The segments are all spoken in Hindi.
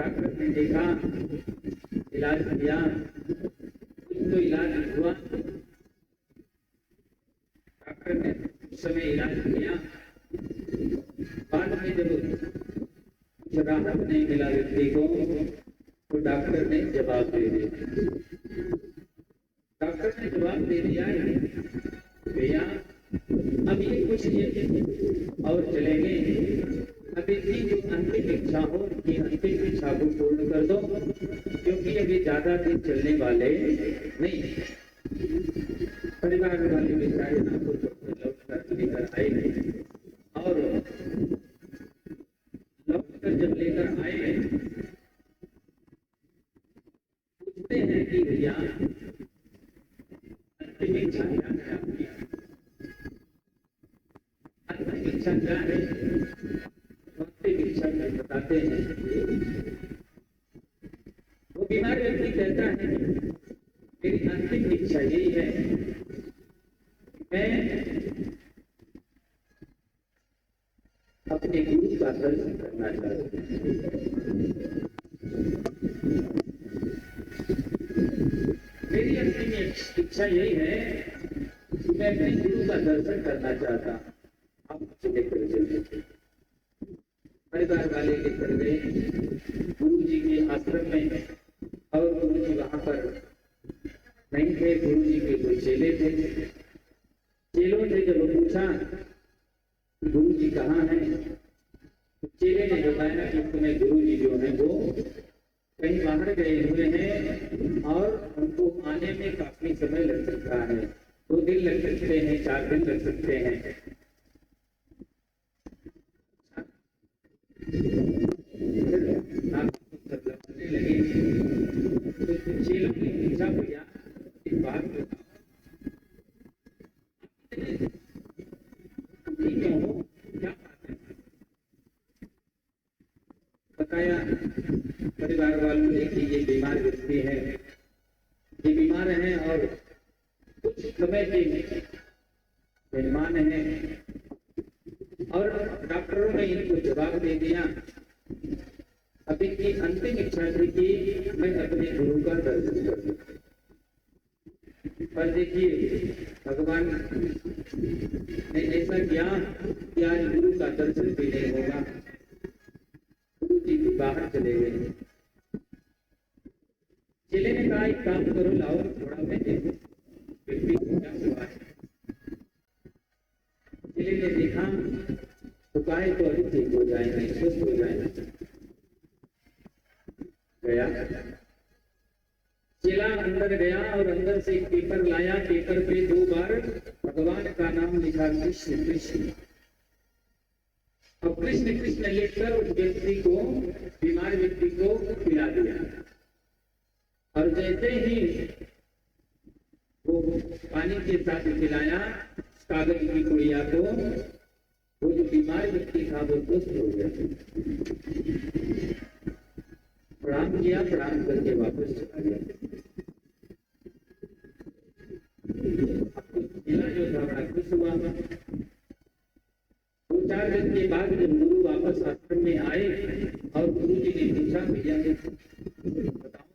डॉक्टर ने देखा, इलाज किया, कुछ तो इलाज हुआ। डॉक्टर ने उस समय इलाज किया, बाद में जब राहत नहीं मिला व्यक्ति को तो डॉक्टर ने जवाब दे दिया। डॉक्टर ने जवाब दे दिया, भैया अब ये कुछ दिन और चलेंगे, अभी की जो अंतिम इच्छा हो कि अंतिम इच्छा को पूर्ण कर दो, क्योंकि अभी ज्यादा दिन चलने वाले नहीं। परिवार वाले बेचारे ना कुछ लौट कर लेकर आए नहीं, और लौट कर जब लेकर आए पूछते हैं कि भैया अंतिम इच्छा क्या है आपकी, अंतिम इच्छा क्या है, अंतिम इच्छा क्या बताते हैं। वो बीमार व्यक्ति कहता है मेरी अंतिम इच्छा यही है, मैं अपने गुरु का दर्शन करना चाहता हूँ। मेरी अंतिम इच्छा यही है कि मैं अपने गुरु का दर्शन करना चाहता हूँ। आप मुझे लेकर चलिए। परिवार वाले लेकर गए गुरु जी के आश्रम में, और गुरु जी वहां पर नहीं थे। गुरु जी के जो चेले थे, चेलों ने जब पूछा गुरु जी कहाँ हैं, चेले ने बताया कि तुम्हें गुरु जी जो है वो कहीं बाहर गए हुए हैं और उनको आने में काफी समय लग सकता है, 2 दिन लग सकते हैं, 4 दिन लग सकते हैं। लगे तो चेलों ने पूछा भैया एक बात बताओ, क्यों हो, क्या बात है? बताया परिवार वालों ने कि ये बीमार व्यक्ति है, ये बीमार है और कुछ समय के मेहमान है, और डॉक्टरों ने इनको जवाब दे दिया अभी की अंतिम इच्छा थी कि मैं अपने गुरु का दर्शन करूं। पर देखिए भगवान ने ऐसा किया कि आज गुरु का दर्शन भी नहीं होगा। गुरु जी भी बाहर चले गए। चेले ने कहा एक काम करो, लाओ थोड़ा मैं देखूं व्यक्ति को क्या हुआ है। चेले ने देखा तो कहा तो अभी ठीक हो जाएंगे, स्वस्थ हो जाएंगे। गया चेला अंदर गया और अंदर से एक पेपर लाया, पेपर पे 2 बार भगवान का नाम लिखा, कृष्ण कृष्ण। और कृष्ण कृष्ण लिखकर उस व्यक्ति को, बीमार व्यक्ति को पिला दिया। और जैसे ही वो पानी के साथ पिलाया कागज की गुड़िया को, वो जो बीमार व्यक्ति था वो स्वस्थ हो गया। प्रणाम किया, प्रणाम करके वापस चला गया। जो था बड़ा खुश हुआ। 2-4 दिन के बाद जब गुरु वापस आश्रम में आए और गुरु जी ने पूछा भैया बताओ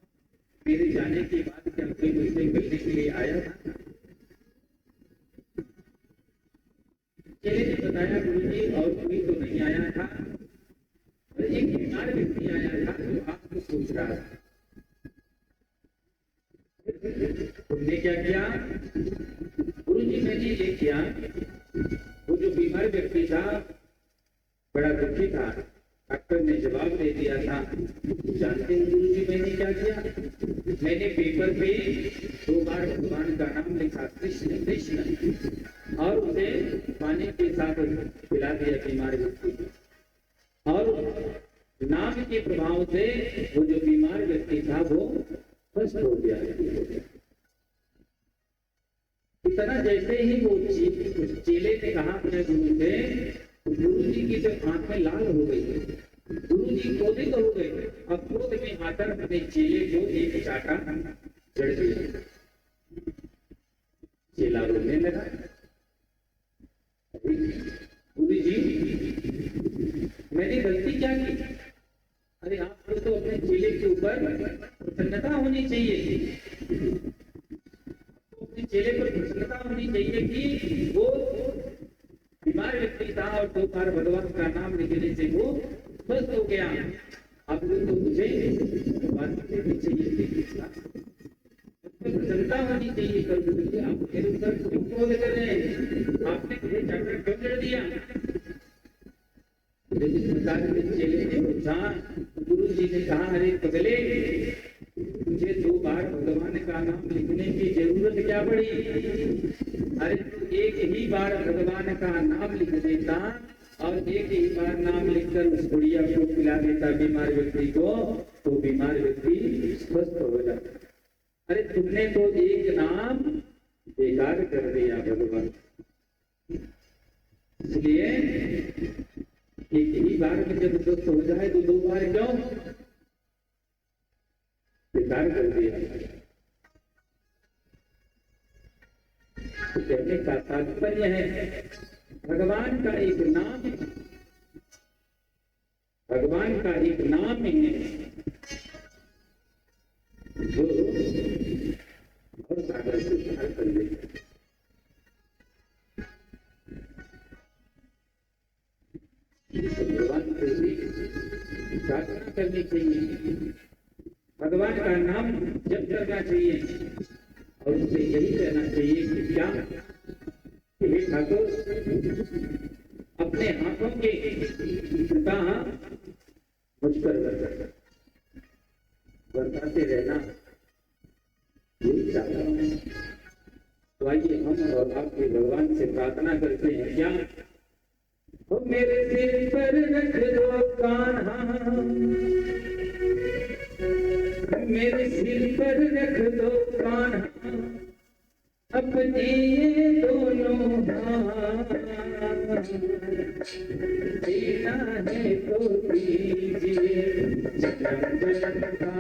मेरे जाने के बाद क्या कोई मुझसे मिलने के लिए आया था? चेले ने बताया गुरु जी और कोई तो नहीं आया था, एक बीमार व्यक्ति आया था जो आपको पूछ रहा था। तुमने क्या किया? गुरु जी मैंने ये किया, वो जो बीमार व्यक्ति था बड़ा दुखी था, डॉक्टर ने जवाब दे दिया था। जानते हैं गुरु जी मैंने क्या किया? मैंने पेपर पे 2 बार भगवान का नाम लिखा, कृष्ण कृष्ण, और उसे पानी के साथ पिला दिया बीमार व्यक्ति को। और नाम के प्रभाव से वो जो बीमार व्यक्ति था वो स्वस्थ हो गया। इतना जैसे ही वो चेले ने कहा अपने गुरु से, गुरु जी की जब आंखें लाल हो गई, गुरु जी क्रोधित हो गए और क्रोध में आकर अपने चेले को एक चाटा जड़ दिया। चेला बोलने लगा गुरु जी मैंने गलती क्या की? अरे आप तो अपने अपने चेले के ऊपर प्रसन्नता होनी चाहिए, अपने चेले पर प्रसन्नता होनी चाहिए कि वो बीमार व्यक्ति था और 2 बार भगवान का नाम लेने से वो स्वस्थ हो गया। अब तो मुझे बात करनी चाहिए, प्रसन्नता होनी चाहिए। कभी आप मेरे ऊपर क्यों क्रोध कर रहे हैं, आपने मुझे चक्कर क्यों कर दिया? जिस प्रकार के चेले ने पूछा, गुरु जी ने कहा, अरे पगले, तुझे 2 बार भगवान का नाम लिखने की जरूरत क्या पड़ी? अरे तू एक ही बार भगवान का नाम लिख देता और एक ही बार नाम लिखकर उस बुढ़िया को पिला देता बीमार व्यक्ति को, तो बीमार व्यक्ति स्वस्थ हो जाता। अरे तुमने तो एक नाम बेकार कर दिया भगवान, इसलिए एक ही बार में जब स्वस्थ हो जाए तो 2 बार क्यों बेकार कर दिया? तो कहने का तात्पर्य है भगवान का एक नाम, भगवान का एक नाम है जो और सागर से पार कर देता। भगवान से भी प्रार्थना करनी चाहिए, भगवान का नाम जप करना चाहिए और उसे यही कहना चाहिए कि क्या हे ठाकुर, अपने हाथों के कृपा मुझ पर बरसाते रहना, यही चाहता हूँ। तो आइए हम और आपके भगवान से प्रार्थना करते हैं, क्या हो मेरे सिर पर रख दो कान्हा, मेरे सिर पर रख दो कान्हा, अपने ये दोनों हाथ, देना है तो दीजिए जन्म जन्म का,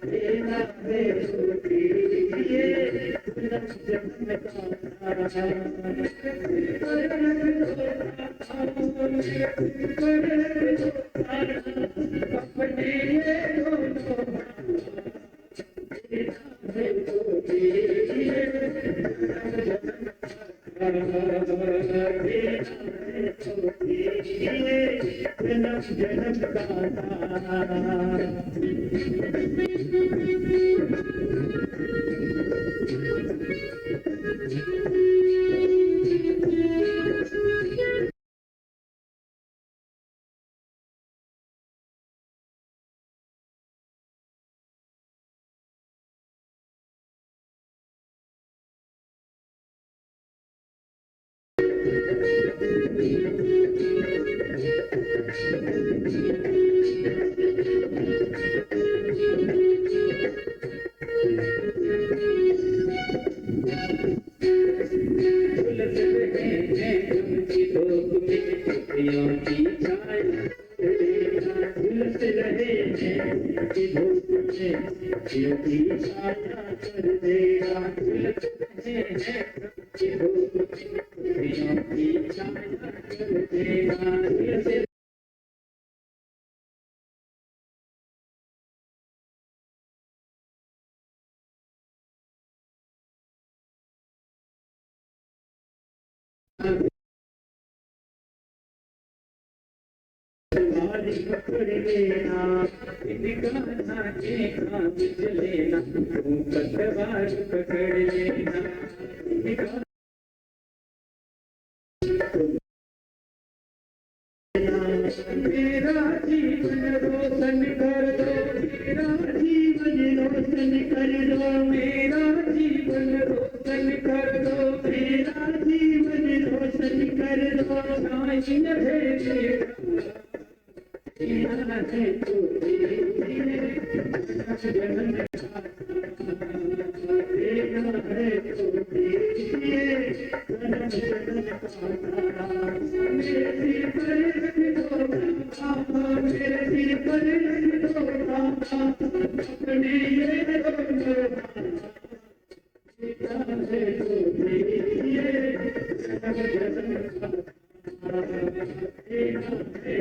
देना है तो दीजिए जन्म जन्म का, अपने ये दोनों जन्म पकड़ लेना, इनका नाचे काम चलेना, तू पतवार पकड़ लेना, मेरा जीवन रोशन कर दो, मेरा जीवन रोशन कर दो, मेरा जीवन रोशन कर दो, मेरा जीवन रोशन कर दो, साईं भेजे देना है तो दीजिए जन्म का, देना है तो दीजिए जन्म जन्म का, मेरे सिर पर रख दो कान्हा, मेरे सिर पर रख दो कान्हा, अपने ये दोनों देना है तो दीजिए जन्म जन्म का, देना है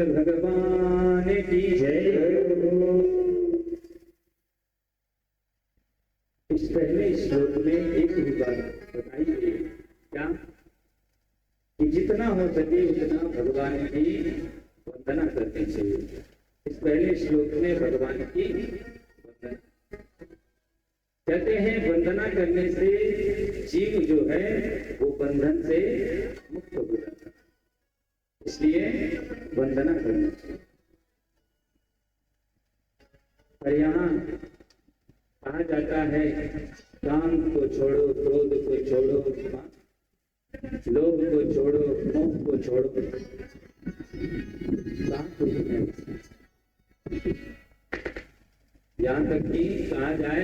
भगवान की जय। इस पहले श्लोक में एक ही बात बताई गई, क्या कि जितना हो सके उतना भगवान की वंदना करनी चाहिए। इस पहले श्लोक में भगवान की वंदना कहते हैं, वंदना करने से जीव जो है वो बंधन से मुक्त हो जाता है, इसलिए वंदना करना चाहिए। और यहाँ कहा जाता है, काम को छोड़ो, क्रोध को छोड़ो, लोभ को छोड़ो, मोह को छोड़ो, यहाँ तक कि कहा जाए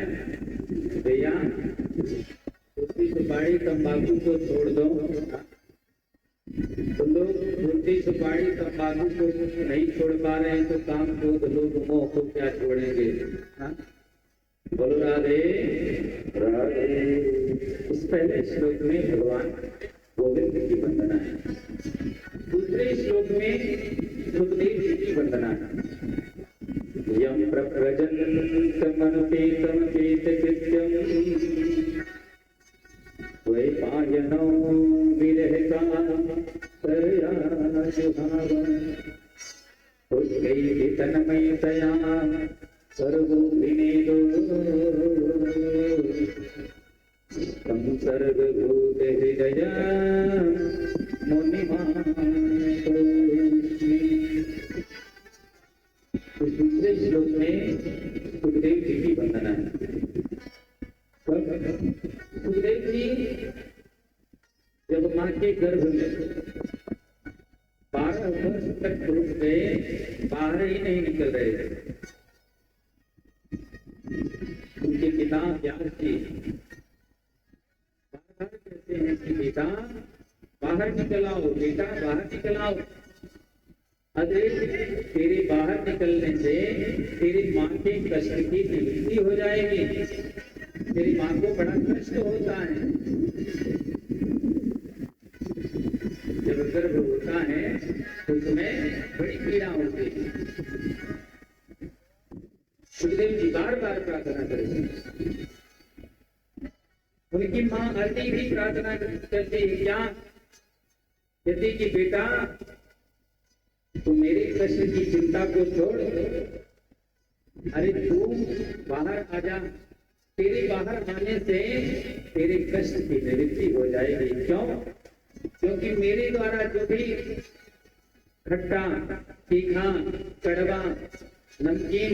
भैया उसकी सुपारी तंबाकू को छोड़ दो, तो लोग रोटी सुपारी तंबाकू को नहीं छोड़ पा रहे हैं, तो काम क्रोध लोभ मोह को क्या छोड़ेंगे? बोलो राधे राधे। इस पहले श्लोक में भगवान गोविंद की वंदना है, दूसरे श्लोक में सुखदेव जी की वंदना है। यम प्रव्रजन्तमनुपेतम चेतकृत्यम द्वैपायनो विरहता तन्मयतया सर्वो विनेदो तम सर्वभूत हृदय दूसरे श्लोक में सुखदेव जी की वंदना है। सुखदेव जी जब माँ के गर्भ में 12 वर्ष तक रुक गए, बाहर ही नहीं निकल रहे थे। उनके पिता व्यास जी बार कहते हैं कि बेटा बाहर निकल आओ, बेटा बाहर निकल आओ। अरे तेरे बाहर निकलने से तेरी माँ के कष्ट की निवृत्ति हो जाएगी। तेरी माँ को बड़ा कष्ट होता है, जब गर्भ होता है तो उसमें बड़ी पीड़ा होती है। सुखदेव जी बार बार प्रार्थना करेंगे। उनकी माँ अति भी प्रार्थना करती है, क्या कहती कि बेटा तू मेरे कष्ट की चिंता को छोड़, अरे तू बाहर आ जा। तेरे बाहर आने से तेरे कष्ट की निवृत्ति हो जाएगी। क्यों? क्योंकि मेरे द्वारा जो भी खट्टा, तीखा, कड़वा, नमकीन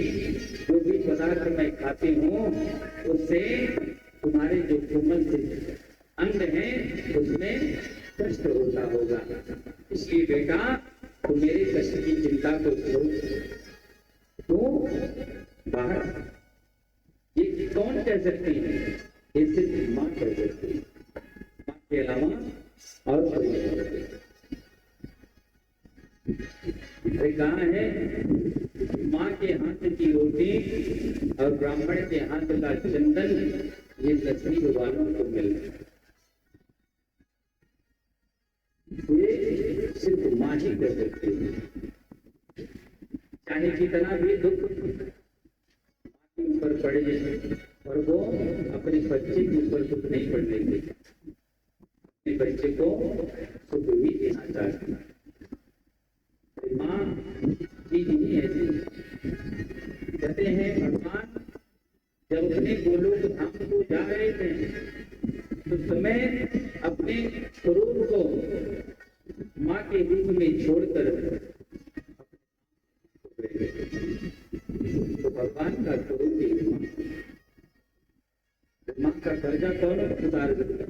जो भी पदार्थ मैं खाती हूँ, उससे तुम्हारे जो कोमल से अंग हैं उसमें कष्ट होता होगा। इसलिए बेटा तो मेरे कष्ट की चिंता को छोड़, तो बाहर। ये कौन कह सकती है? ये सिर्फ माँ कह सकती है, माँ के अलावा और कोई नहीं। अरे कहाँ है माँ के हाथ की रोटी और ब्राह्मण के हाथ का चंदन, ये नसीब वालों को मिल रहा है। ये सिर्फ माँ ही कर सकती है। चाहे कितना भी दुख माँ के ऊपर पड़े और वो अपने बच्चे के ऊपर दुख नहीं पड़ने देती, अपने बच्चे को सुख भी देना चाहती है। माँ चीज ही ऐसी। कहते हैं भगवान जब अपने गोलोक धाम को जा रहे थे तो समय अपने स्वरूप को माँ के रूप में छोड़कर तो भगवान का स्वरूप ही माँ का कर्जा कौन उतार देता?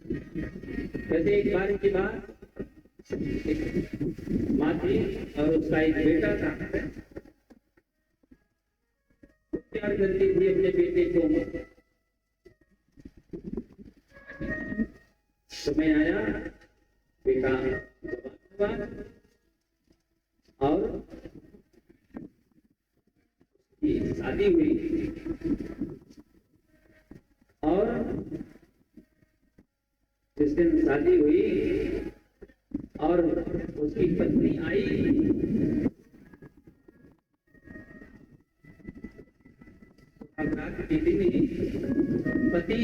कहते एक बार की बात, माँ थी और उसका एक बेटा था। प्यार करती थी अपने बेटे को। समय आया, बेटा जवान हुआ और शादी हुई। और जिस दिन शादी हुई और उसकी पत्नी आई, रात के दिन पति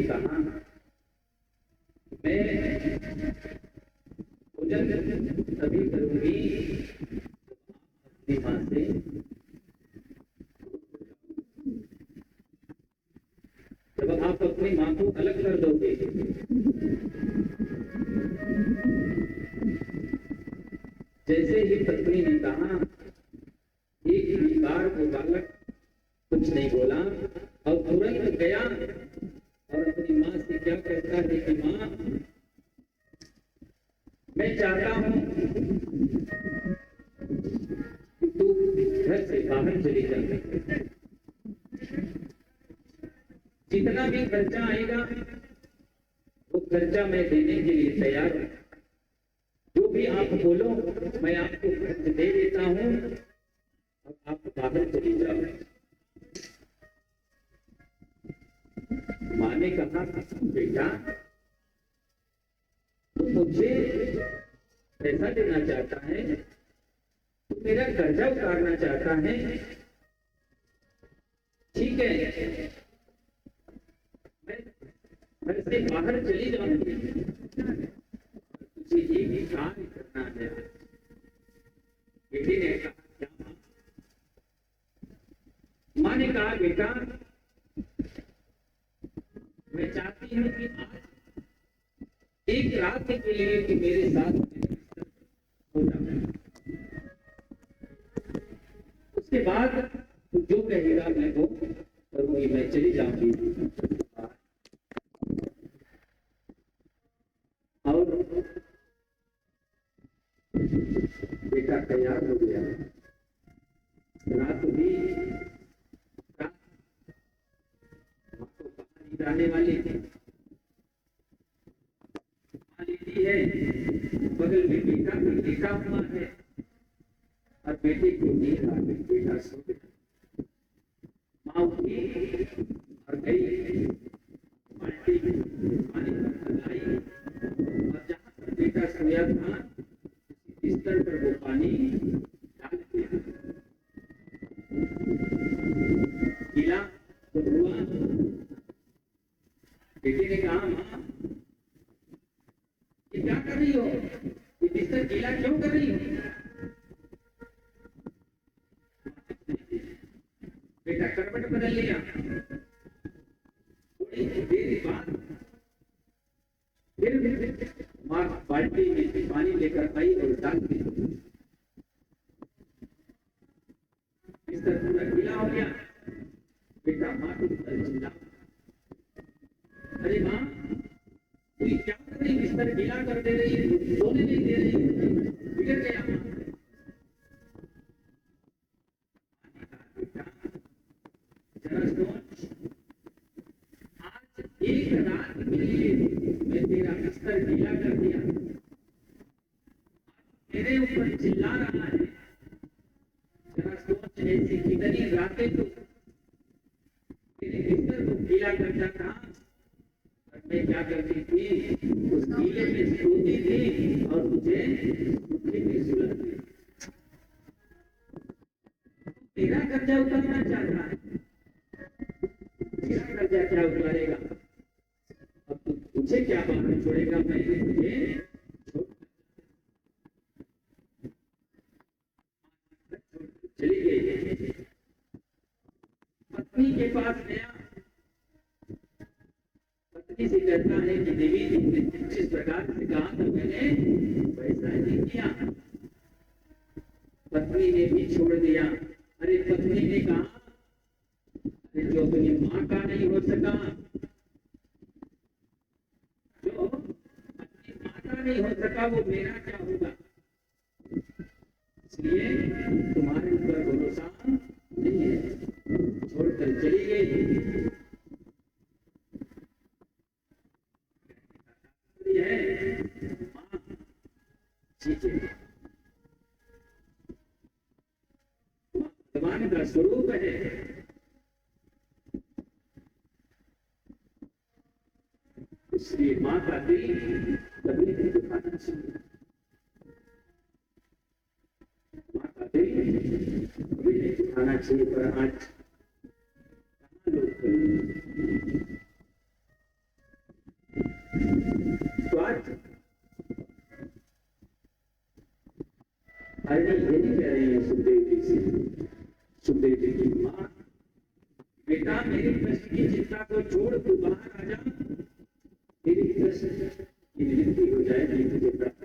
ने कहा मैं भोजन तभी करूंगी अपनी मां से जब आप अपनी मां को अलग कर दोगे। जैसे ही पत्नी ने कहा, एक बार वो बालक कुछ नहीं बोला और तुरंत गया और अपनी मां से क्या कहता है कि मां, मैं चाहता हूं कि तू घर से बाहर चली जा। जितना भी खर्चा आएगा वो खर्चा मैं देने के लिए तैयार हूं। जो भी आप बोलो मैं आपको खर्च दे देता हूं और आप बाहर चली जाओ। मां ने कहा, बेटा तू मुझे पैसा देना चाहता है, तू मेरा कर्जा उतारना चाहता है, ठीक है मैं घर से बाहर चली जाऊंगी, तुझे एक कार्य करना है। बेटी ने कहा, क्या मां? मां ने कहा, बेटा मैं चाहती हूं कि आज एक रात के लिए कि मेरे साथ हो जाए, उसके बाद तू जो कहेगा मैं वो करूंगी, मैं चली जाऊंगी। और बेटा तैयार हो गया। रात भी मां को कहानी जाने वाली थी, लेती है बगल में बेटा भी लेटा हुआ है और बेटे को नींद आ गई। बेटा सो गया। मां उठी और गई बाल्टी में पानी लाई और जहां पर बेटा सोया था बिस्तर पर वो पानी डाल दिया। गीला तो हुआ। बेटी ने कहा, मां ये क्या कर रही हो? ये बिस्तर गीला क्यों कर रही हो? बेटा करवट बदल लिया। थोड़ी देर बाद फिर मां बाल्टी में पानी लेकर आई और डाल दी। बिस्तर पूरा गीला हो गया। बेटा मां को चिल्ला, अरे मां तू क्या कर रही? बिस्तर गीला कर दे रही, सोने नहीं दे रही, बिगड़ गया। जरा सोच, आज एक रात के लिए मैं तेरा बिस्तर गीला कर दिया, मेरे ऊपर चिल्ला रहा है। जरा सोच, ऐसी कितनी रातें तू मेरे बिस्तर को गीला करता था और मैं क्या करती थी? उस गीले में सोती थी और मुझे सूखे में सुलाती। तेरा कर्जा उतारना चाहता है, तेरा कर्जा क्या उतारेगा? अब तू मुझे क्या बात छोड़ेगा? मैं तुझे चली गई। पत्नी के पास गया, पत्नी से कहता है कि देवी ने जिस प्रकार से कहा था मैंने वैसा ही किया। पत्नी ने भी छोड़ दिया। अरे पत्नी ने कहा, अरे जो अपनी मां का नहीं हो सका, जो अपनी मां का नहीं हो सका वो मेरा क्या होगा? इसलिए तुम्हारे ऊपर भरोसा नहीं है, छोड़कर चली गई। भगवान का स्वरूप है। इसलिए मां का दिल कभी नहीं दुखाना चाहिए। मां का दिल कभी नहीं दुखाना चाहिए। पर आज लोग अरे ये नहीं कह रही है सुखदेव जी से। सुखदेव जी की माँ, बेटा मेरे कृष्ण की चिंता को छोड़, तू बाहर आ जा, तेरी कृष्ण की निवृत्ति हो जाएगी, तुझे प्राप्त।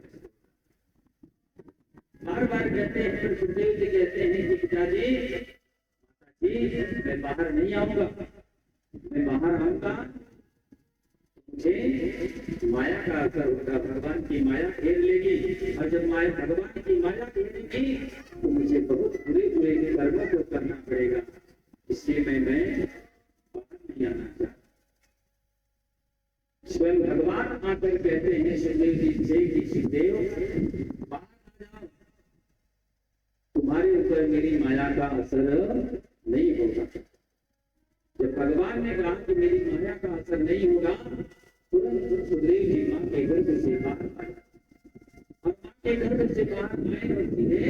बार बार कहते हैं, तो सुखदेव जी कहते हैं कि पिताजी, माताजी, मैं बाहर नहीं आऊंगा, मैं बाहर आऊंगा मुझे माया का असर होगा, भगवान की माया घेर लेगी, और जब माया भगवान की माया घेरेगी तो मुझे बहुत बुरे बुरे कर्मों को करना पड़ेगा, इसलिए मैं बाहर नहीं आना चाहता। स्वयं भगवान आकर कहते हैं सुखदेव जी से कि सुखदेव बाहर आ जाओ, तुम्हारे ऊपर मेरी माया का असर नहीं होगा। जब भगवान ने कहा कि मेरी माया का असर नहीं होगा, तुरंत सुखदेव जी माँ के गर्भ से बाहर आए, और माँ के गर्भ से बाहर आए और सीधे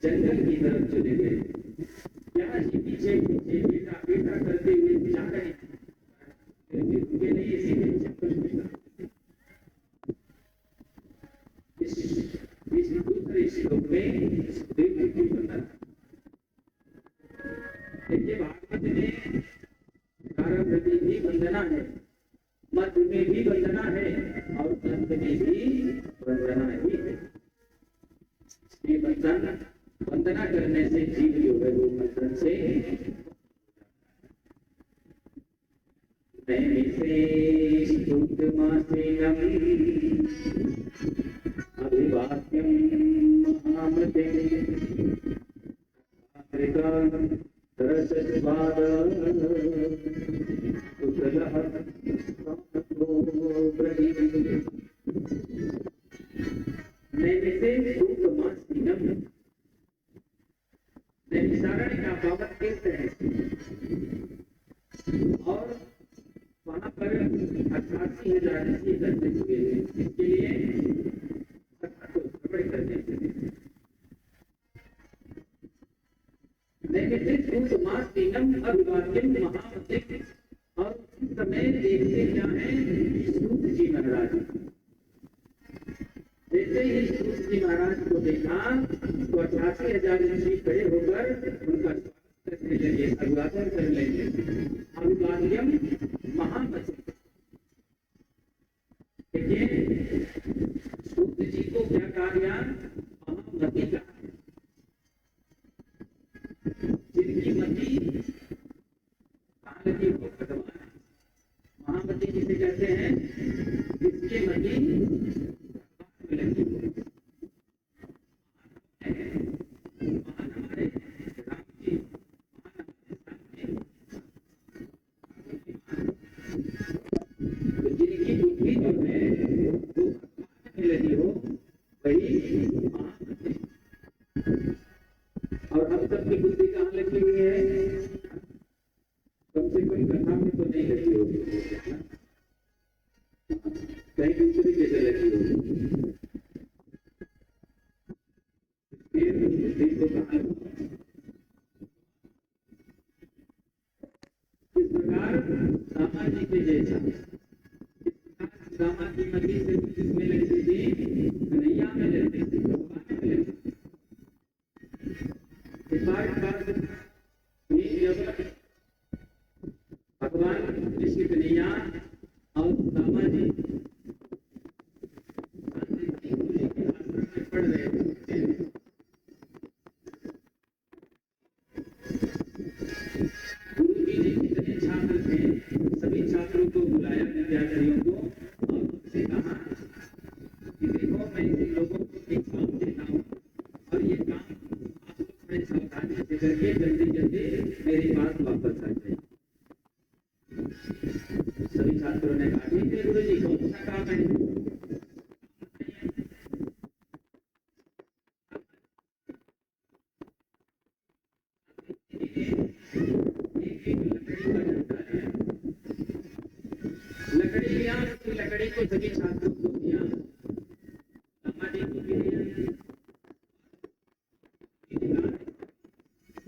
जंगल की तरफ चले गए। यहाँ जी पीछे पीछे बेटा बेटा करते हुए जा रहे हैं, उनके लिए सीधे जंगल में इस दूसरे श्लोक में सुखदेव जी की वंदना। देखिए भागवत में प्रारंभ में भी वंदना है, मध्य में भी वंदना है, और अंत में भी वंदना ही है। ये वंदना करने से जीव जो है वो बंधन से अभिवाक्यम महामते तरसस्वाद कुशलः नैमिषे सूक्तमासीनम, नैमिषारण्य का पावन तीर्थ है, और वहां पर 88,000 ऋषि दर्शित हुए हैं, इसके लिए कथा को श्रवण करने के लिए। नैमिषे सूक्तमासीनम अभिवाक्यम महामते, और उस समय देखते क्या है, सूत जी महाराज। जैसे ही सूत जी महाराज को देखा तो 88,000 ऋषि खड़े होकर उनका स्वागत करने लगे, अभिवादन करने लगे। अभिवाद्यम महामते, देखिए सूत जी को क्या कहा गया, महामति का, जिनकी मति कहाँ लगी हो, भगवान। महामति जिसे कहते हैं जिसके मति भगवान में लगी हो। महान हमारे राम जी, महान हमारे तो जिनकी बुद्धि जो है वो भगवान में लगी हो, वही महामति। और हम सबकी बुद्धि कहाँ लगी हुई है, कम से कम कथा में तो नहीं लगी होगी, कहीं दूसरी जगह लगी होगी। इस प्रकार रामा जी के जैसा, रामा की मति से किसमें लगती थी, कन्हैया में लगती थी, भगवान में लगती थी। इस बार जब भगवान ऋषि कन्हैया और रामा जी पढ़ रहे थे, गुरु जी ने जितने छात्र थे सभी छात्रों को बुलाया, विद्यार्थियों को, और उनसे कहा कि देखो मैं इन लोगों को एक काम देता हूँ, और ये काम आप लोग बड़े सावधानी से करके जल्दी जल्दी मेरे पास वापस आ जाए। सभी छात्रों ने कहा ठीक है गुरु जी, कौन सा काम है। लकड़ी लिया, लकड़ी को सभी छात्रों को दिया, रामा जी को भी दिया,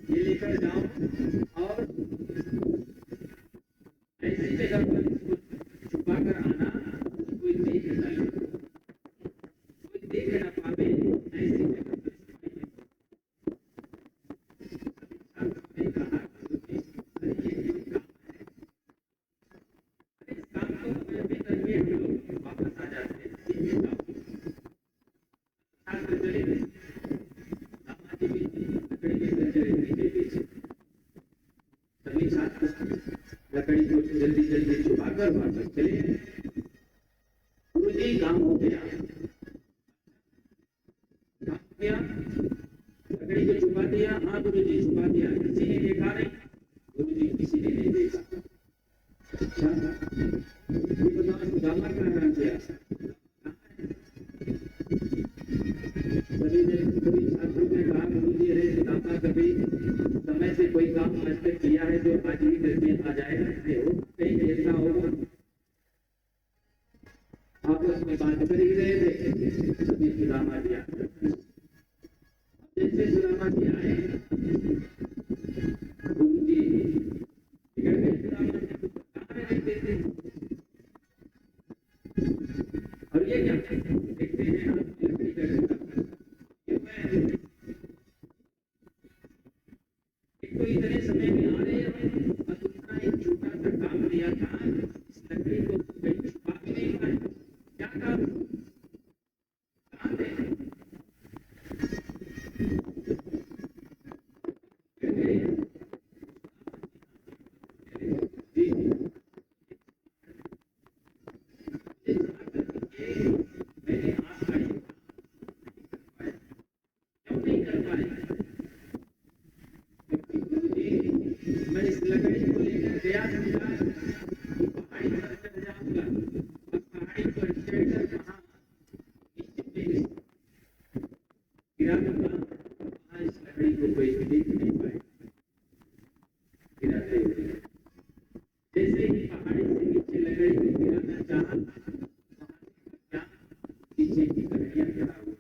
ये लेकर जाओ और ऐसी जगह पर इसको छुपा कर आना, कोई देख न पावे, ऐसी जगह पर जल्दी जल्दी छुपाकर वापस चले गए। गुरुजी काम हो गया, लकड़ी को छुपा दिया। हाँ गुरुजी छुपा दिया, किसी ने देखा नहीं? गुरुजी किसी ने नहीं देखा। अच्छा ये बताओ सुदामा क्या काम किया? सभी छात्रों ने कहा गुरुजी अरे सुदामा कभी समय से कोई काम आज तक किया है जो आज ही करके आ जाएगा? कहीं ऐसा होगा? आपस में बात कर ही रहे थे, सभी सुदामा जी जैसे सुदामा जी आए गुरुजी बिगड़ गए। सुदामा जी कहाँ रहते थे और ये क्या देखते हैं आप? एक तो इतने समय में आ रहे हैं और दूसरा एक छोटा सा काम दिया था, इस लकड़ी को कहीं छुपा के नहीं पाए। क्या काम? कहाँ थे? मैं इस लकड़ी को लेकर गया पहाड़ी पर चढ़ जाऊंगा और पहाड़ी पर चढ़कर वहां गिरा दूंगा, वहां इस लकड़ी को कोई देख नहीं पाएगा। गिराते हुए जैसे ही पहाड़ी से नीचे लकड़ी को गिराना चाहा, वहां नीचे की लकड़ियां खड़ा हुआ।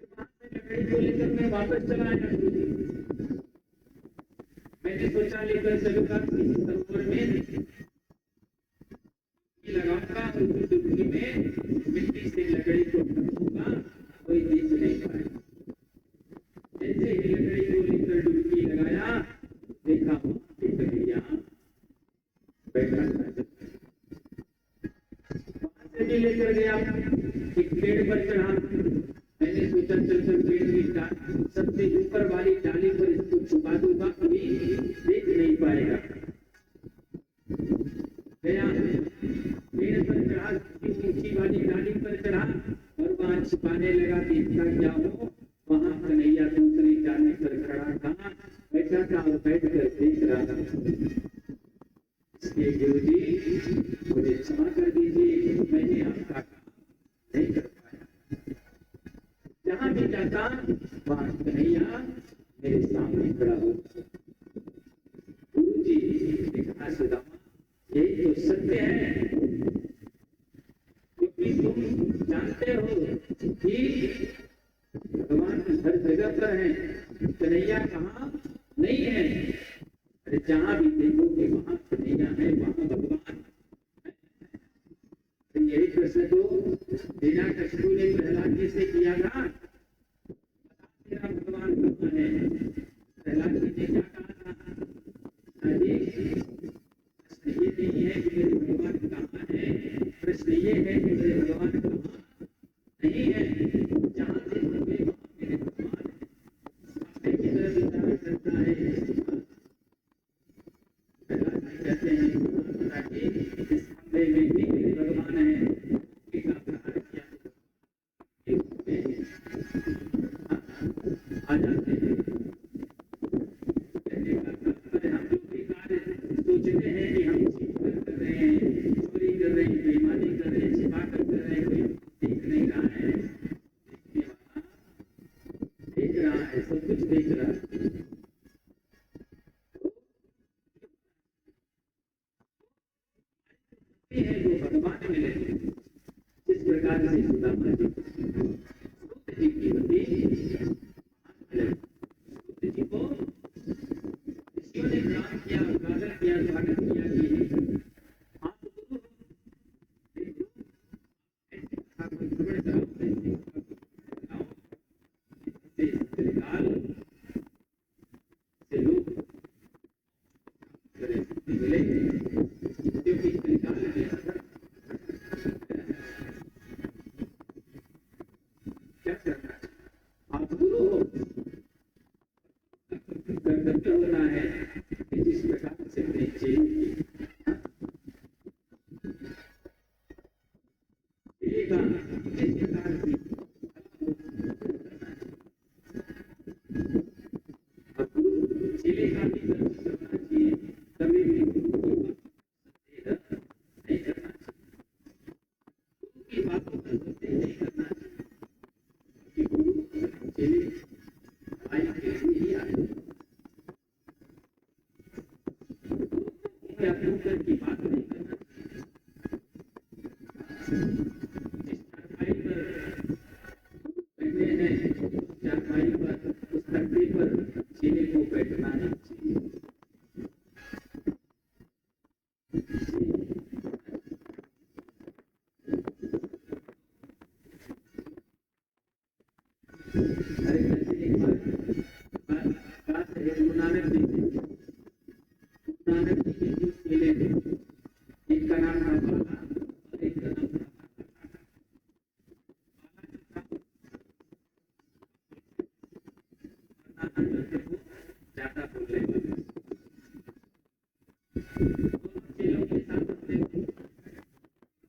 वहां से लकड़ी को लेकर मैं वापस चला आया। मैंने सोचा लेकर चलूंगा किसी सरोवर में लगाऊंगा और डुबकी में मिट्टी से लकड़ी को ढकूंगा, कोई देख नहीं पाएगा। जैसे ही लकड़ी को लेकर डुबकी लगाया, देखा एक लकड़िया बैठा था। वहां से भी लेकर गया, एक पेड़ पर चढ़ा। मैंने सोचा चलकर पेड़ की सबसे ऊपर वाली डाली पर इसको छुपा दूंगा, अभी देख नहीं पाएगा। गया पेड़ पर चढ़ा, ऊंची वाली डाली पर चढ़ा और वहां छिपाने लगा। देखता क्या हो, वहां कन्हैया दूसरी डाली पर खड़ा था, बैठा था और बैठ कर देख रहा था। इसलिए गुरुजी मुझे क्षमा कर दीजिए, मैंने आपका काम नहीं कर पाया। जहां भी जाता वहां कन्हैया मेरे सामने खड़ा होता। गुरुजी ने कहा सुदामा यही तो सत्य है, क्योंकि तुम जानते हो कि भगवान हर जगह पर है, कन्हैया कहाँ नहीं है। अरे जहां भी देखोगे वहां कन्हैया है, वहां भगवान है। तो यही प्रश्न तो बिना कष्टों ने प्रहलाद जी से किया था, तेरा भगवान कहाँ है? प्रहलाद जी ने क्या कहा था? प्रश्न ये नहीं है कि मेरे भगवान कहाँ है, प्रश्न ये है कि मेरे भगवान कहाँ नहीं है। जहाँ देखोगे वहाँ मेरे भगवान है। सामने की तरफ विचार करता है। प्रहलाद जी कहते हैं इस खंभे में भी मेरे भगवान है, प्रहार किया आ जाते हैं। हम जो भी कार्य सोचते हैं कि हम कर रहे हैं, चोरी कर रहे हैं, बेईमानी कर रहे हैं, छिपाकर कर रहे हैं, कोई देख नहीं रहा है। देखने वाला देख रहा है, सब कुछ देख रहा है। है वो भगवान मिले जिस प्रकार से सुदामा जी की होती जी को ऋषियों ने प्रणाम किया, स्वागत किया, स्वागत किया कि आप से लोग मिले, क्योंकि त्रिकाल में क्या करना है? आप गुरु हो, कर्तव्य होना है जिस प्रकार से मिलेगा किस प्रकार से चलेगा भी करना चाहिए, कभी भी नहीं करना चाहिए, बातों का सत्य नहीं करना चाहिए। गुरु चले भाई के लिए ही आए, की बात नहीं करना चाहिए। जिस चारपाई पर बैठे हैं, चारपाई पर उस तख्ते पर चेले को बैठना नहीं चाहिए। अरे कैसे एक बात है, गुरु नानक जी के जो चेले थे, एक का नाम था बाला और एक का नाम था ज्यादा बोल रहे थे, चेलों के साथ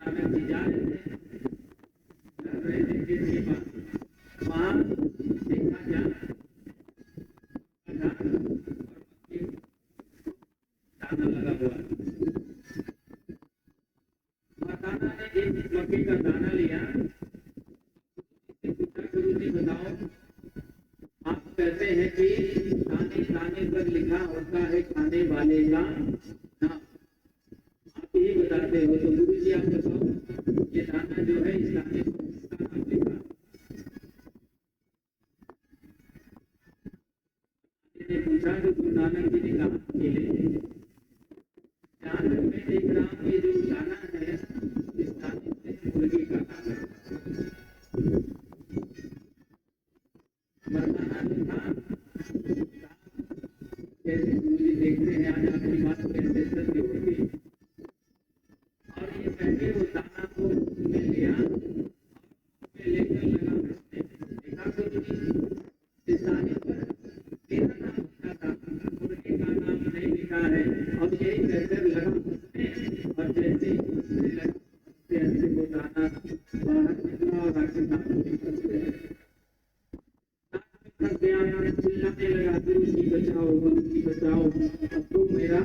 नानक जी जा रहे थे, कर रहे थे खेत के पास, वहां देखा क्या दाना लगा हुआ, दाना ने एक मक्के का दाना लिया, गुरु जी बताओ, आप कहते हैं कि दाने दाने पर लिखा होता है खाने वाले का नाम, आप यही बताते हो, तो गुरु जी आप बताओ ये दाना जो है इस दाने पर किसका नाम लिखा? मैंने पूछा तो गुरु नानक जी ने कहा केले। ध्यान में देख रहा हूँ ये जो दाना है इस दाने से मुर्गी का नाम है, मरदाना लिखा। कैसे गुरु जी देखते हैं आज आपकी बात कैसे सत्य होगी, और ये कहते वो दाना को ले लिया, लेकर लगा बचने, देखा गुरु जी इस दाने पर मेरा नाम लिखा था, मुर्गी का नाम नहीं लिखा है, अब यही कहकर लगा बचने, और जैसे उसने लगा ऐसे वो दाना बाहर निकला और आके नाम निकल गया, चिल्लाने लगा गुरु जी बचाओ, गुरु जी बचाओ, अब तो मेरा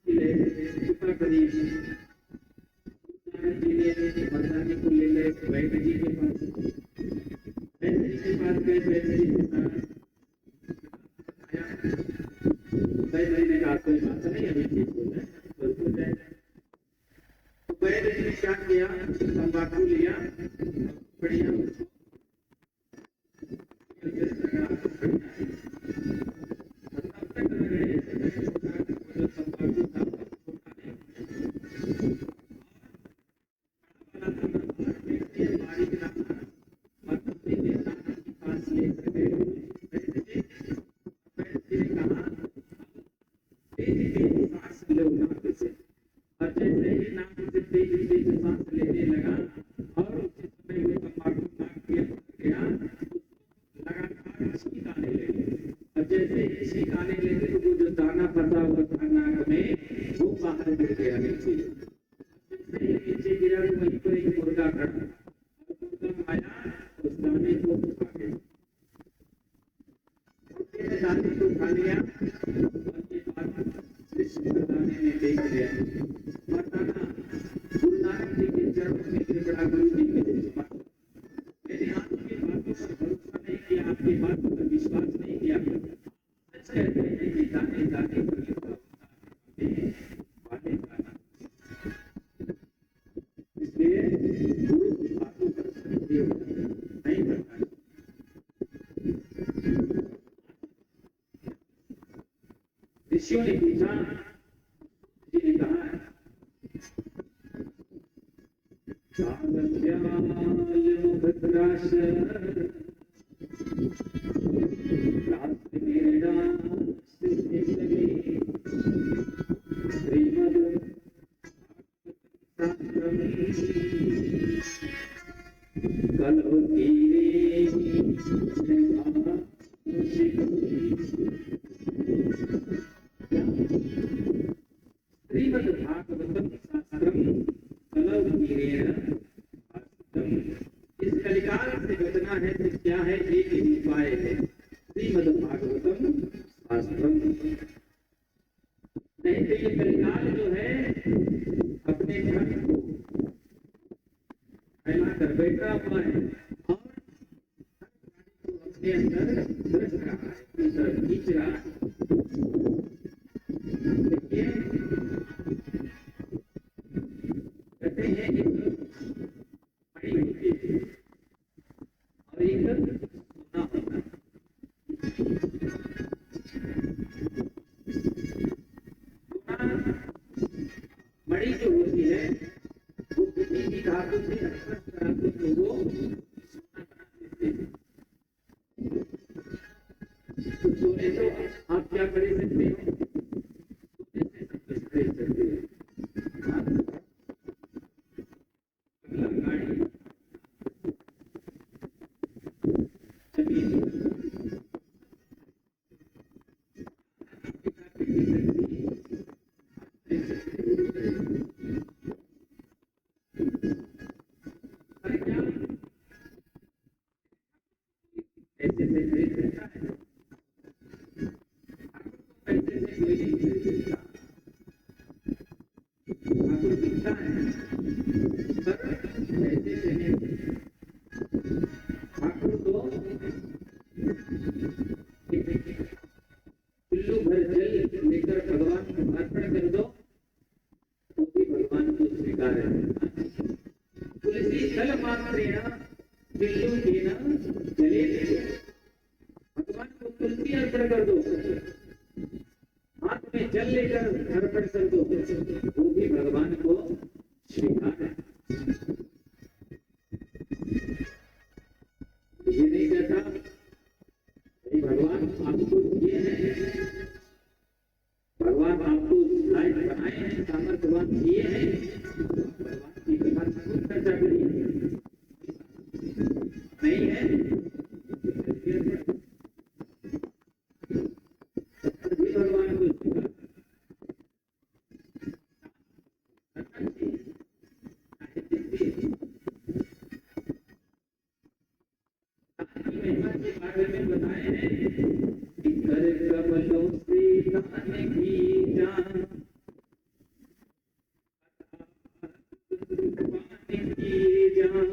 कृपा करिए। जी ने मरदाने को ले गए वैद्य जी के पास, वैद्य जी के पास गए, वैद्य जी से सारा आया, वैद्य जी ने कहा कोई बात नहीं, अभी ठीक हो जाए, बस हो जाए। तो वैद्य जी ने क्या किया, तंबाकू लिया, बढ़िया और जैसे ही नाम से तेज तेज सांस लेने लगा, और उसी समय वो तंबाकू नाक के गया, लगातार छींक आने लगे, और जैसे ही छींक आने लगे तो वो जो दाना फंसा हुआ था नाक में वो बाहर गिर गया नीचे, जैसे ही नीचे गिरा तो वहीं पर एक मुर्गा खड़ा, मुर्गा आया उस दाने को खा गया, दाने को खा लिया, और ये बात दाने ने देख लिया, मरदाना गुरु नानक जी के चरणों में गिर पड़ा, गुरु जी के मैंने आपकी बातों पर भरोसा नहीं किया, आपकी बातों पर विश्वास नहीं किया, सच कहते हैं कि दाने दाने पर लिखा होता है वाले का नाम, इसलिए गुरु की बातों पर सत्य नहीं करना। ऋषियों ने पूछा, जी ने कहा मुखद्राश श्रीमद कलो तीरे श्रीमद्भागवतम शास्त्रम कलौकीरेण भासितम। इस कलिकाल से बचना है तो क्या है? एक ही उपाय है, श्रीमद्भागवतम शास्त्रम। नहीं तो ये कलिकाल जो है अपने धर्म को फैला कर बैठा हुआ है और अपने अंदर रच रहा है, अपनी तरफ खींच रहा है। देखिए कहते हैं एक बड़ी होती है और एक सोना होता है। मणि जो होती है वो किसी भी धातु से अस्पष्ट धातु को वो सोना बना देते हैं। तो सोने से आप क्या कर सकते हो? सोने से सब कुछ खरीद सकते हो। गाड़ी ऐसे से खरीद सकता है, ऐसे से कोई नहीं खरीद सकता। आपको दिखता है पर ऐसे से नहीं। ठाकुर को चुल्लू भर जल लेकर भगवान को अर्पण कर दो तो भी भगवान को स्वीकार है। तुलसी दल मात्रेण चुल्लू केन जले भगवान को तुलसी अर्पण कर दो, हाथ में जल लेकर अर्पण कर दो, वो भी भगवान को स्वीकार है। ये नहीं कहता भगवान आपको दिए हैं, भगवान आपको लायक बनाए हैं, सामर्थ्यवान किए हैं, भगवान की कथा जरूर चर्चा करिए। नहीं है भगवान को स्वीकार करना चाहिए। महिमा के बारे में बताए हैं कि कर कमलों से दान की जान की जान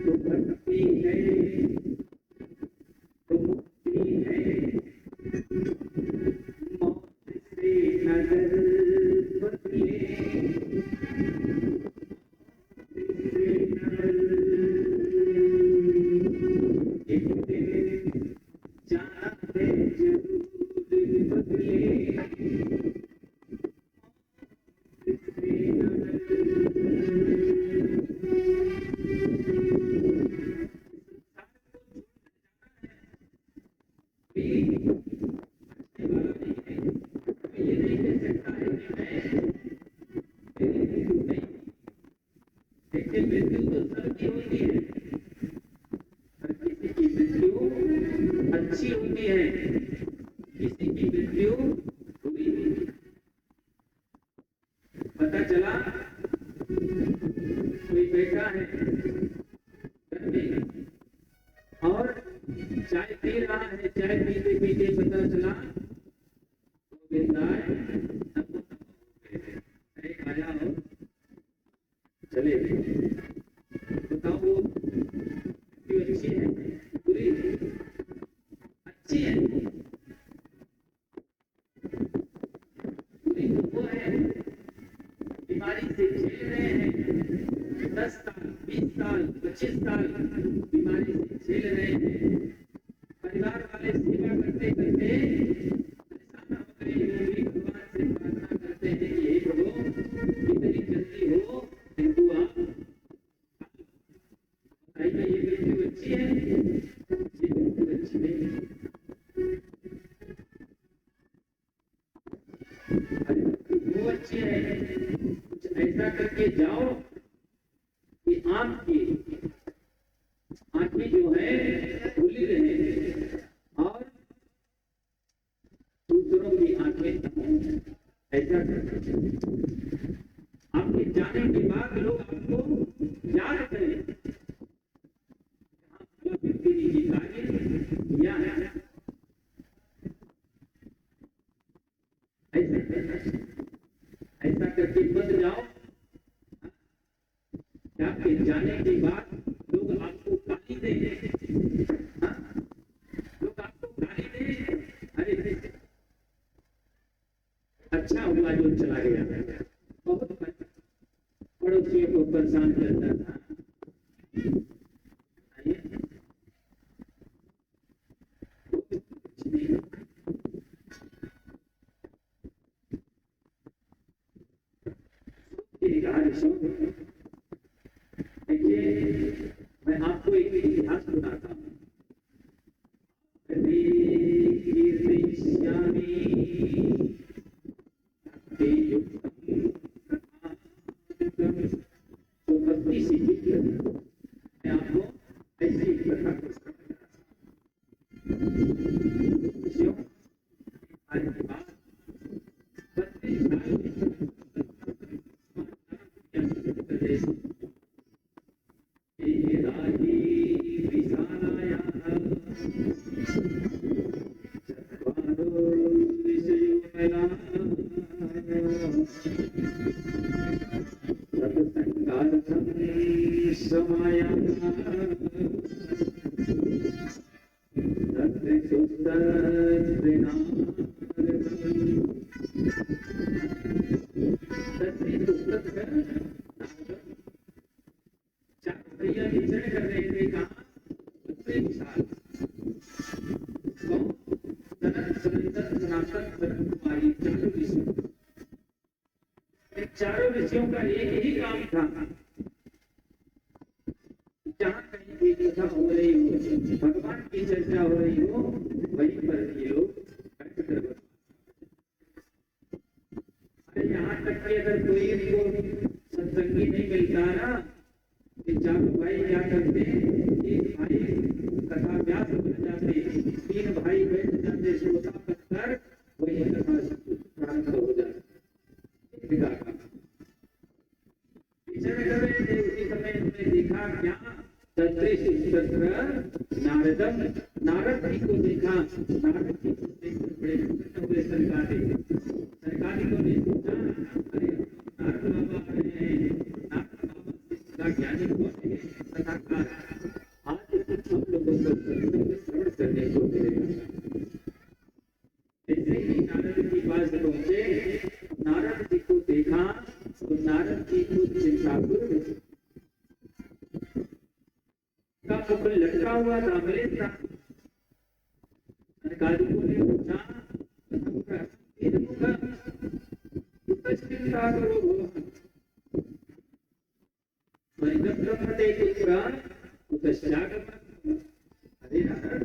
तो भक्ति है तो मुक्ति है, मौत से नजर बदले एक दिन जाना है जरूर बदले। मृत्यु तो सबकी होती है, हर किसी की मृत्यु अच्छी होती है, किसी की मृत्यु बुरी होती है। पता चला कोई बैठा है घर में और चाय पी रहा है, चाय पीते पीते पता चला खाया हो चले गए। बताओ वो अच्छी है बुरी है? अच्छी है। बुरी तो वो है बीमारी से झेल रहे हैं, 10 साल 20 साल 25 साल बीमारी से झेल रहे हैं, परिवार वाले सेवा करते करते परेशान हो गए, भगवान से प्रार्थना करते हैं कि हे प्रभु कितनी जल्दी हो हिंदू आप बताइए, ये मृत्यु अच्छी है? ये मृत्यु अच्छी नहीं है। वो अच्छी है, कुछ ऐसा करके जाओ कि आपकी आंखें जो है खुली रहे और दूसरों की आंखें भेजता हूँ, ऐसा करना चाहिए। आपके जाने के बाद लोग आपको याद करें, व्यक्ति ने ये कार्य किया है, ऐसा करके बच जाओ। आपके जाने के बाद लोग आपको गाली देंगे, लोग आपको गाली देंगे, अरे अच्छा हुआ जो चला गया, बहुत पड़ोसियों को परेशान करता था। देखिए, मैं आपको एक इतिहास सुनाता हूँ। चारों ऋषियों का एक ही काम था, जहाँ कहीं भी कथा हो रही हो, भगवान की चर्चा हो रही हो, वहीं पर ये लोग यहाँ तक कि अगर कोई इनको सत्संगी नहीं मिलता ना, कि चारों भाई क्या करते, एक भाई कथा व्यास बन जाते, तीन भाई बैठ जाते श्रोता बनकर, वही कथा प्रारंभ हो जाती। उसी समय उन्होंने देखा क्या, नारदम, नारद जी को देखा, नारद जी को देखकर बड़े प्रसन्न हुए सरकारी को ने सोचा, अरे नारद बाबा आ रहे हैं, नारद बाबा ज्ञानी कौन है, कथाकार, आज कुछ हम लोगों को श्रवण करने को मिलेगा। जैसे ही नारद जी पास पहुंचे, नारद जी को देखा तो नारद जी को चिंता का मुख लटका हुआ था, अमृत था। सरकारी को ने पूछा, चिंता करो अरे नारद,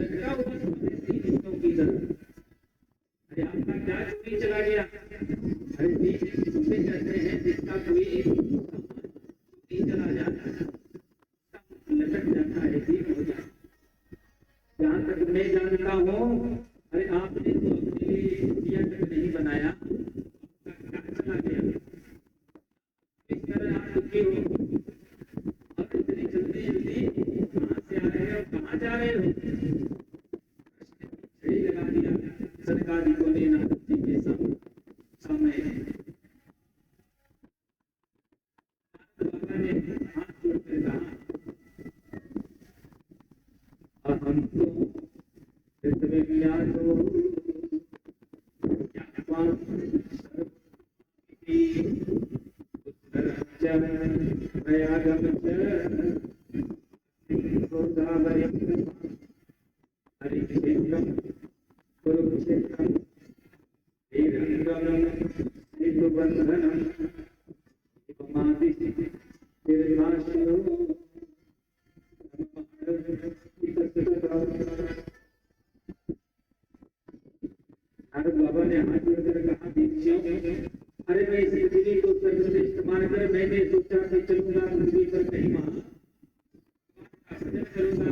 लटका हुआ की तरह, अरे आपका क्या चोरी चला गया? अरे बीच से कहते हैं जिसका कोई नहीं चला जाता, लटक जाता है, ठीक हो जाता। जहाँ तक मैं जानता हूँ, अरे आपने तो अपने लिए दिया तक नहीं बनाया, क्या चला गया? इस तरह आप दुखी हो, और इतनी जल्दी जल्दी कहाँ से आ रहे हो, कहाँ जा रहे हो? लगा दिया सरकारी को लेना के समय बाबा ने हाथ जोड़कर कहा, अहम तो विज्ञातो ज्ञानवान प्रयागम हरिक्षेत्रम कुरुक्षेत्रम वीरंगम सेतुबंधनम नारद बाबा ने हाथ जोड़कर कहा, भिक्षुक, अरे मैं इस पृथ्वी को सर्वश्रेष्ठ मानकर मैंने सोचा कि चलूंगा पृथ्वी पर कहीं वहां करूंगा,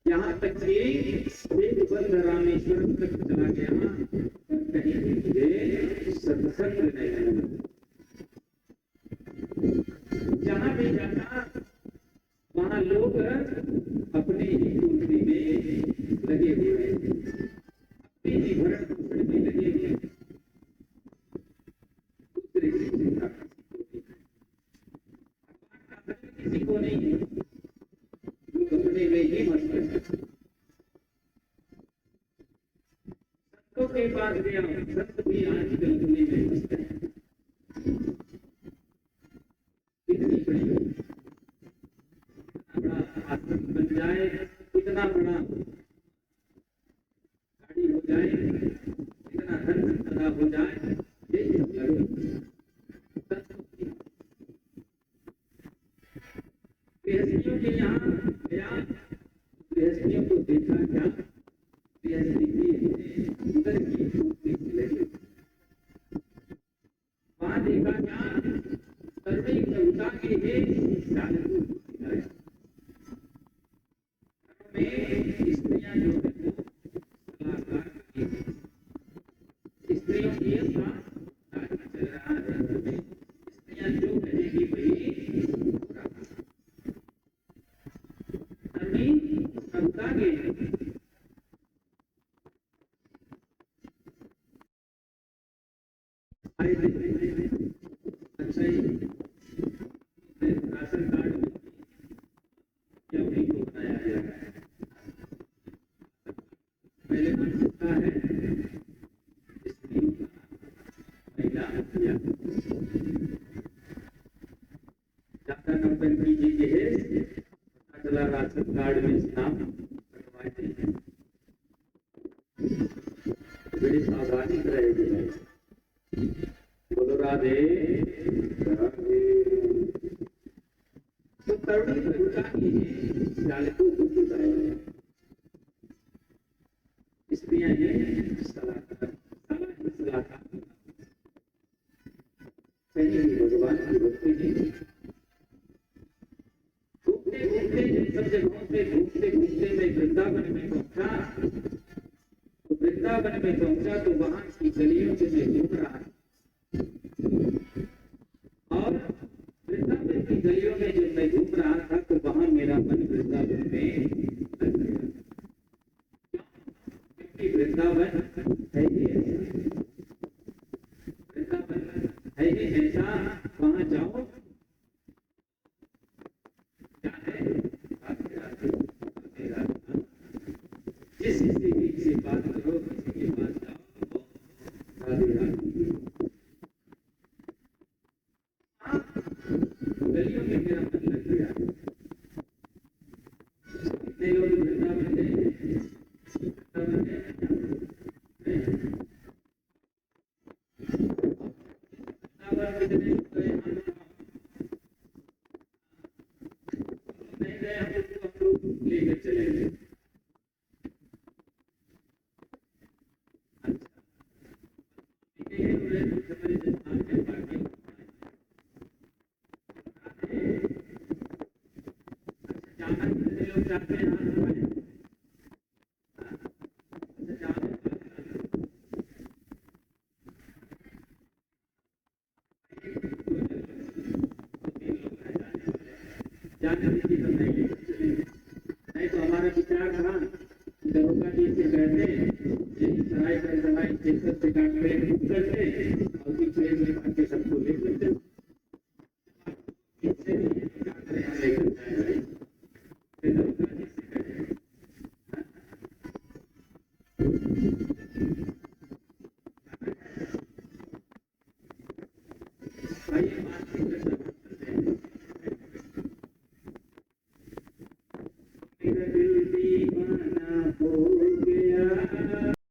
यहाँ तक कि एक बंद रामेश्वरम तक चला गया, पर कहीं भी मुझे सत्संग नहीं मिला। जहाँ भी जाता वहाँ लोग अपने ही टोकरी में लगे हुए हैं, अपने ही भरण पोषण में लगे हुए हैं, दूसरे किसी को नहीं है, लोग अपने में ही मस्त है। संतों के पास गया, संत भी आजकल अपने में मस्त है। कितनी बड़ी बड़ा आश्रम बन जाए, कितना बड़ा गाड़ी हो जाए, कितना धन संपदा हो जाए, यही सब लगे। गृहस्थियों के यहाँ गया, गृहस्थियों को देखा क्या, गृहस्थी की उधर की मूर्ति लगी। वहां देखा क्या, सर्वे कविता के साधु में स्त्रियां जो है वो सलाहकार की है। स्त्रियों की कार्य चल रहा है, स्त्रियां जो कहेगी वही कविता के अच्छा ही राशन कार्ड में क्या उन्हीं को बनाया गया है। पहले बन सकता है स्त्री महिला हत्या, ज्यादा नंबर कीजिए है, पता चला राशन कार्ड में नाम कटवाए थे। बड़ी सावधानी रहेगी। बोलो राधे राधे। तो तरुणी कविता की चालकों को बताया, स्त्रियां ये सलाहकार कहीं भी भगवान की भक्ति नहीं। घूमते घूमते सब जगहों से घूमते घूमते मैं वृंदावन में पहुंचा, तो वृंदावन में पहुंचा तो वहां की गलियों से मैं घूम रहा, और वृंदावन की गलियों में जब मैं घूम रहा था तो वहां मेरा मन वृंदावन में लग गया। क्योंकि वृंदावन है ही ऐसा, वृंदावन है ही ऐसा, वहां जाओ क्या है, जिस किसी से बात करो, किसी के पास जाओ, राधे राधे। गलियों में मेरा मन लग गया। कितने लोग वृंदावन गए, वृंदावन गए कितने गए, नहीं गए हम लोग लेकर चले गए। नहीं तो हमारा विचार था दरोगा जी से कहते सराय कर सराय स्टेशन से काट करते और ट्रेन में काट के सबको ले लेते, लेकर जाए दरोगा जी से कहते